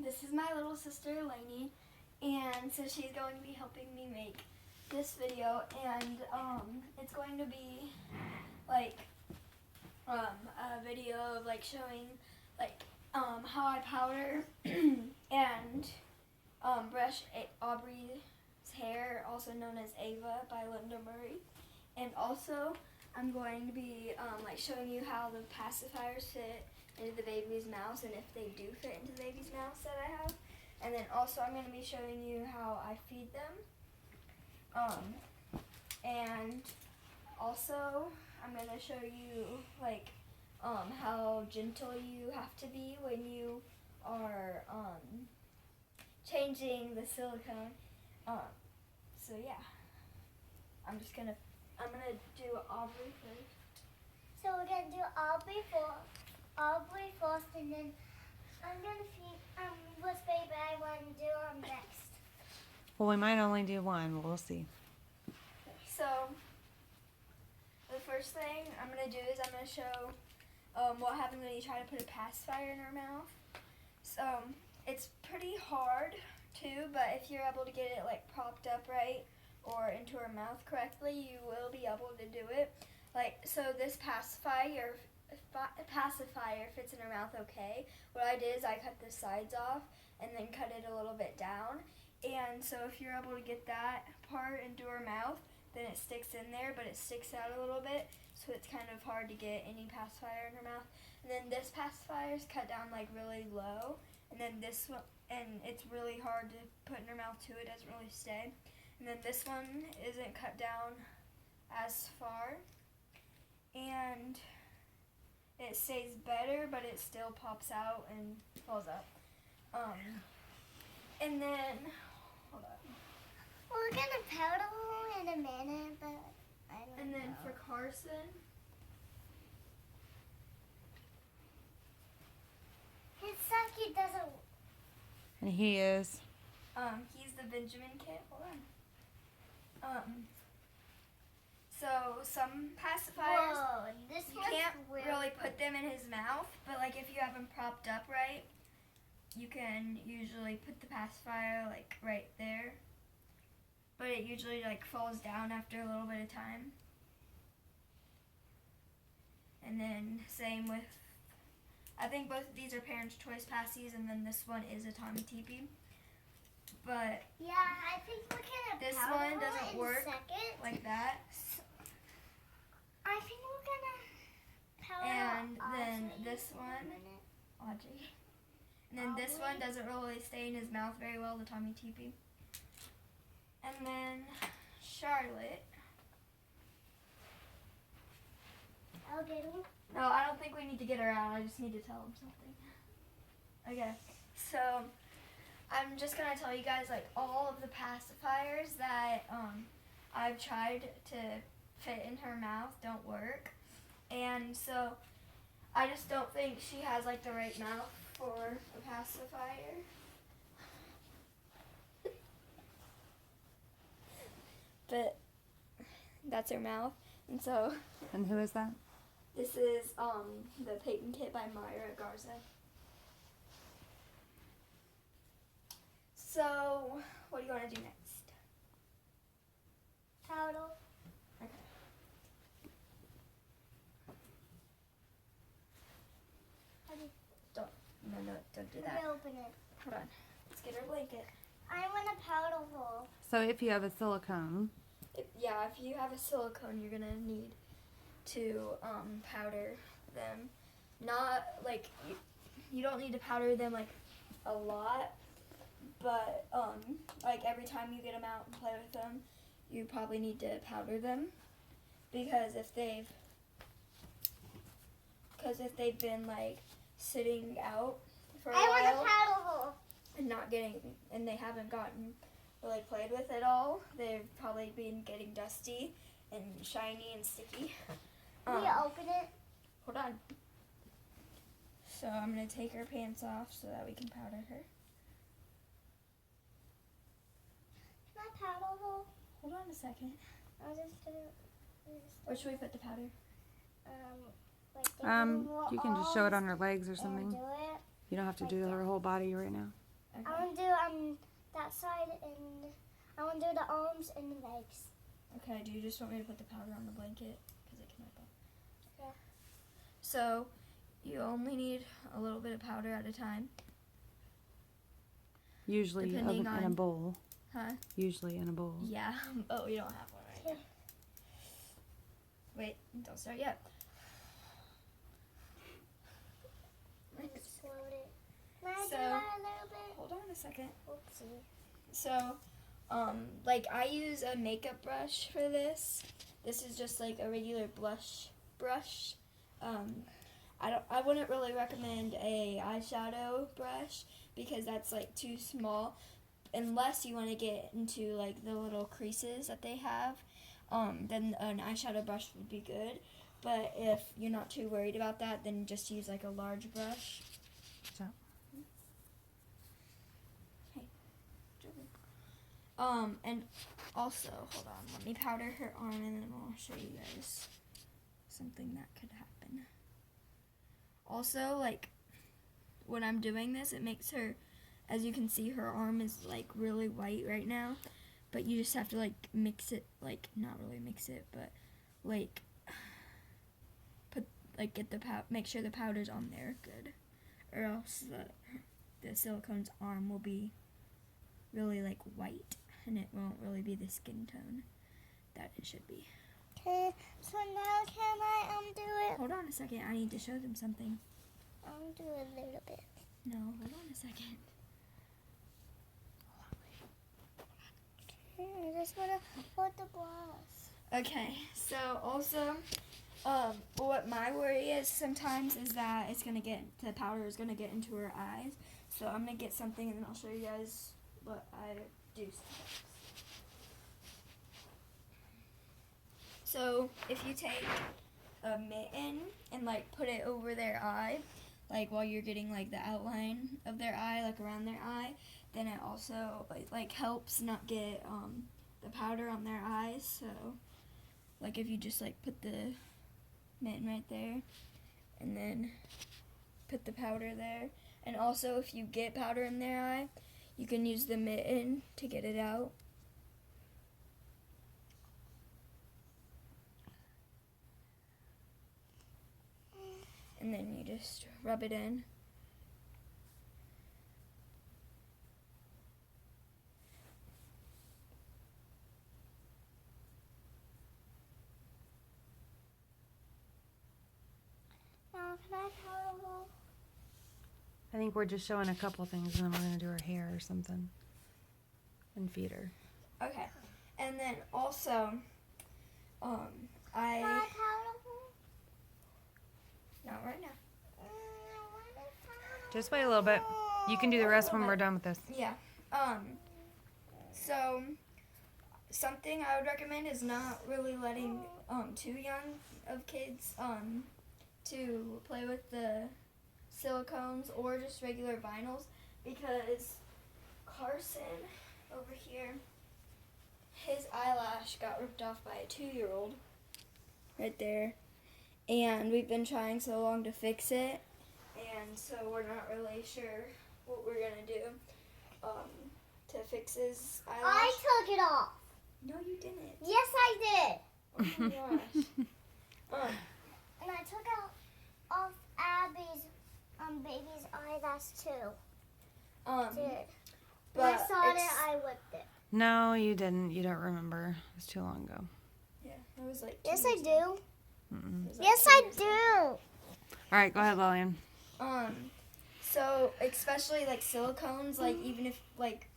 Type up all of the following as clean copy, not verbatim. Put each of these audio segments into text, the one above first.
this is my little sister Lainey, and so she's going to be helping me make this video, and it's going to be like a video of like showing like how I powder and brush Aubrey's hair, also known as Ava by Linda Murray, and also I'm going to be like showing you how the pacifiers fit into the baby's mouth and if they do fit into the baby's mouth that I have. And then also I'm going to be showing you how I feed them. And also I'm going to show you like how gentle you have to be when you are changing the silicone. So yeah, I'm gonna do Aubrey first. So we're gonna do Aubrey first, and then I'm gonna feed which baby I want to do next. Well, we might only do one. We'll see. So the first thing I'm gonna do is I'm gonna show what happens when you try to put a pacifier in her mouth. So it's pretty hard too, but if you're able to get it like propped up right or into her mouth correctly, you will be able to do it. Like, so this pacifier fits in her mouth okay. What I did is I cut the sides off and then cut it a little bit down. And so if you're able to get that part into her mouth, then it sticks in there, but it sticks out a little bit, so it's kind of hard to get any pacifier in her mouth. And then this pacifier is cut down like really low, and then this one, and it's really hard to put in her mouth too, it doesn't really stay. And then this one isn't cut down as far, and it stays better, but it still pops out and falls out. And then, hold on. We're gonna powder her in a minute, but I don't know. And then for Carson, his sucky doesn't. And he is. he's the Benjamin kit. Hold on. So some pacifiers, Whoa, this you one's can't weird. really put them in his mouth, but like if you have him propped up right, you can usually put the pacifier like right there. But it usually like falls down after a little bit of time. And then same with, I think both of these are Parents' Choice passies, and then this one is a Tommy Teepee. But Yeah, I think we're gonna this powder one her doesn't in work a second. like that. I think we're gonna powder And then Audrey this in a one, minute. Audrey. And then this one doesn't really stay in his mouth very well, the Tommy Teepee. And then Charlotte. I'll get him. No, I don't think we need to get her out. I just need to tell him something. Okay, so I'm just gonna tell you guys like all of the pacifiers that I've tried to fit in her mouth don't work, and so I just don't think she has like the right mouth for a pacifier. But that's her mouth, and so And who is that? this is the Peyton kit by Myra Garza. So what do you want to do next? Powder. Okay. Don't do Let that. me open it. Hold on. Let's get her blanket. I want a powder hole. So if you have a silicone, If you have a silicone, you're gonna need to powder them. Not like you don't need to powder them like a lot, but like every time you get them out and play with them, you probably need to powder them because if they've been like sitting out for a I want a while powder hole. and they haven't gotten really played with at all, they've probably been getting dusty and shiny and sticky. Will you open it? Hold on. So I'm going to take her pants off so that we can powder her. Can I powder hole? Hold on a second. I'll just do it. Where should we put the powder? Like the you can just show it on her legs or and something. do it. You don't have to do her whole body right now. Okay. I want to do that side, and I want to do the arms and the legs. Okay, do you just want me to put the powder on the blanket? Because it can rip up. Yeah. So, you only need a little bit of powder at a time. Usually in Depending a on- bowl. Huh? Usually in a bowl. Yeah, but we don't have one right now. Wait, don't start yet. Explode it. Can I do So- that a little bit? Hold on a second. Oopsie. So, like I use a makeup brush for this. This is just like a regular blush brush. I wouldn't really recommend a eyeshadow brush because that's like too small, unless you want to get into like the little creases that they have. Then an eyeshadow brush would be good. But if you're not too worried about that, then just use like a large brush. So. And also, hold on, let me powder her arm and then I'll show you guys something that could happen. Also, like, when I'm doing this, it makes her, as you can see, her arm is, like, really white right now. But you just have to, like, mix it, like, not really mix it, but, like, make sure the powder's on there good. Or else the silicone's arm will be really, like, white. And it won't really be the skin tone that it should be. Okay, so now can I do it? Hold on a second, I need to show them something. I'll do it a little bit. No, hold on a second. I just want to hold the glass. Okay, so also, what my worry is sometimes is that the powder is gonna get into her eyes. So I'm gonna get something and then I'll show you guys what I do sometimes. So if you take a mitten and like put it over their eye, like while you're getting like the outline of their eye, like around their eye, then it also like helps not get the powder on their eyes. So like if you just like put the mitten right there and then put the powder there, and also if you get powder in their eye, you can use the mitten to get it out. And then you just rub it in. Now can I powder her? I think we're just showing a couple things and then we're going to do her hair or something. And feed her. Okay. And then also, Can I powder her? not right now. I want to powder Just wait a little bit. You can do the rest when we're done with this. Yeah. So something I would recommend is not really letting too young of kids to play with the silicones or just regular vinyls, because Carson over here, his eyelash got ripped off by a 2-year-old right there, and we've been trying so long to fix it, and so we're not really sure what we're gonna do to fix his eyelash. I took it off. No, you didn't. Yes, I did. Oh my gosh. And I took off Abby's baby's eyelash too. Did. When I But saw it, it's- I whipped it. No, you didn't. You don't remember. It was too long ago. Yeah, it was like. Yes, 2 I years ago. do. Mm-mm. It was like Yes, 2 I years ago. do. All right, go ahead, Lillian. So especially like silicones, like even if like,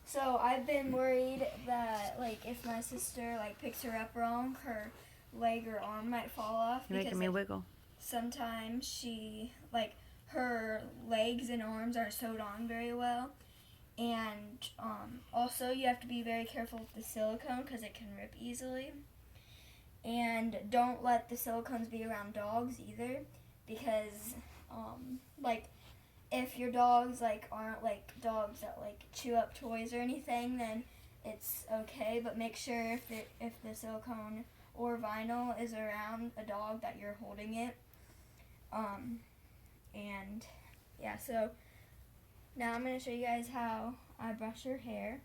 so I've been worried that like if my sister like picks her up wrong, her leg or arm might fall off, You're because making me like, wiggle. sometimes she like her legs and arms aren't sewed on very well, and also you have to be very careful with the silicone because it can rip easily. And don't let the silicones be around dogs either, because like if your dogs like aren't like dogs that like chew up toys or anything, then it's okay. But make sure if the silicone or vinyl is around a dog that you're holding it. And yeah, so Now I'm going to show you guys how I brush her hair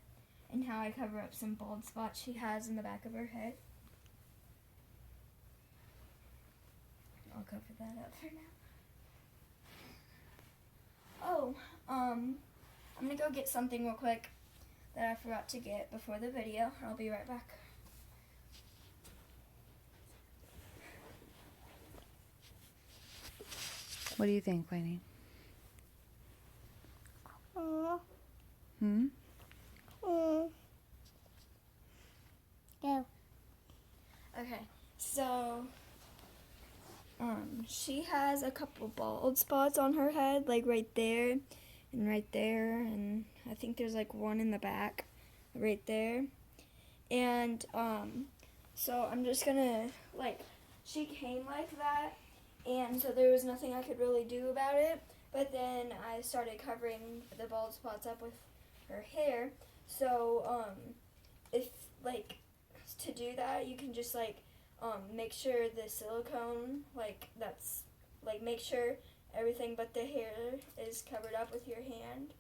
and how I cover up some bald spots she has in the back of her head. I'll cover that up for now. Oh, I'm going to go get something real quick that I forgot to get before the video. I'll be right back. What do you think, Lainey? Oh. Hmm? Go. Okay, so she has a couple bald spots on her head, like right there and right there, and I think there's like one in the back right there. And so I'm just gonna, like, she came like that, and so there was nothing I could really do about it. But then I started covering the bald spots up with her hair. So if, like, to do that, you can just, like, make sure the silicone, like, that's, like, make sure everything but the hair is covered up with your hand.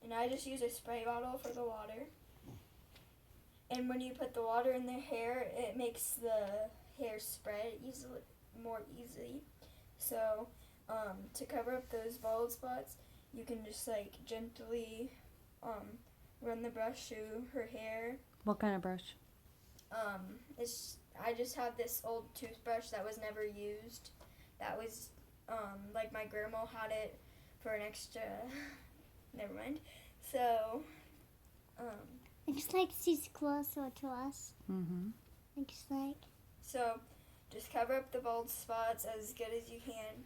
And I just use a spray bottle for the water. And when you put the water in the hair, it makes the hair spread more easily. So to cover up those bald spots, you can just, like, gently run the brush through her hair. What kind of brush? I just have this old toothbrush that was never used. That was like my grandma had it for an extra. Never mind. So Looks like she's closer to us. Mm-hmm. Looks like. So just cover up the bald spots as good as you can,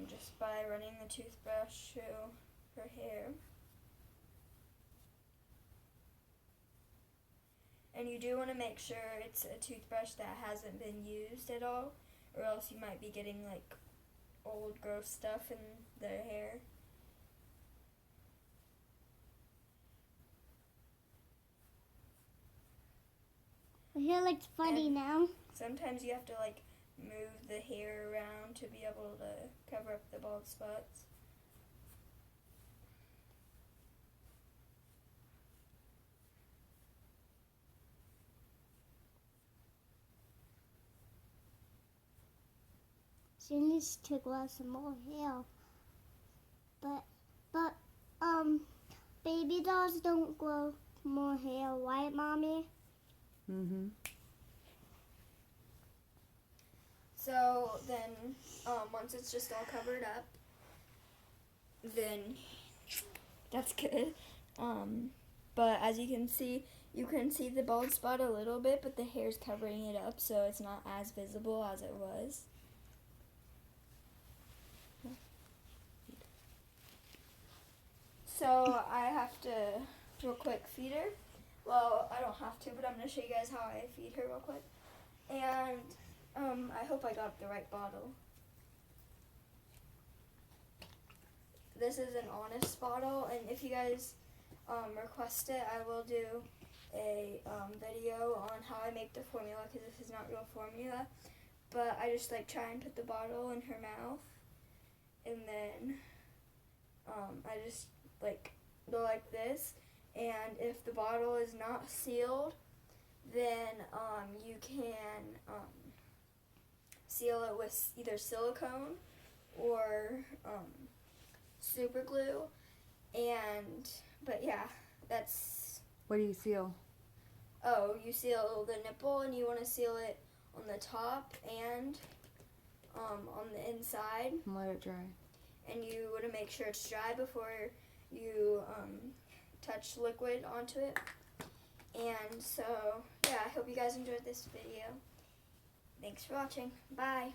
just by running the toothbrush through her hair. And you do want to make sure it's a toothbrush that hasn't been used at all, or else you might be getting, like, old gross stuff in the hair. Her hair looks funny now. Sometimes you have to, like, move the hair around to be able to cover up the bald spots. She needs to grow some more hair. But baby dolls don't grow more hair, right, Mommy? Mm-hmm. So then, once it's just all covered up, then that's good. But as you can see the bald spot a little bit, but the hair's covering it up, so it's not as visible as it was. So I have to real quick feed her. Well, I don't have to, but I'm going to show you guys how I feed her real quick. And I hope I got the right bottle. This is an Honest bottle, and if you guys request it, I will do a video on how I make the formula, because this is not real formula. But I just, like, try and put the bottle in her mouth, and then I just, like, go like this. And if the bottle is not sealed, then you can seal it with either silicone or super glue. But yeah, that's. What do you seal? Oh, you seal the nipple, and you want to seal it on the top and on the inside. And let it dry. And you want to make sure it's dry before you touch liquid onto it. And so, yeah, I hope you guys enjoyed this video. Thanks for watching. Bye.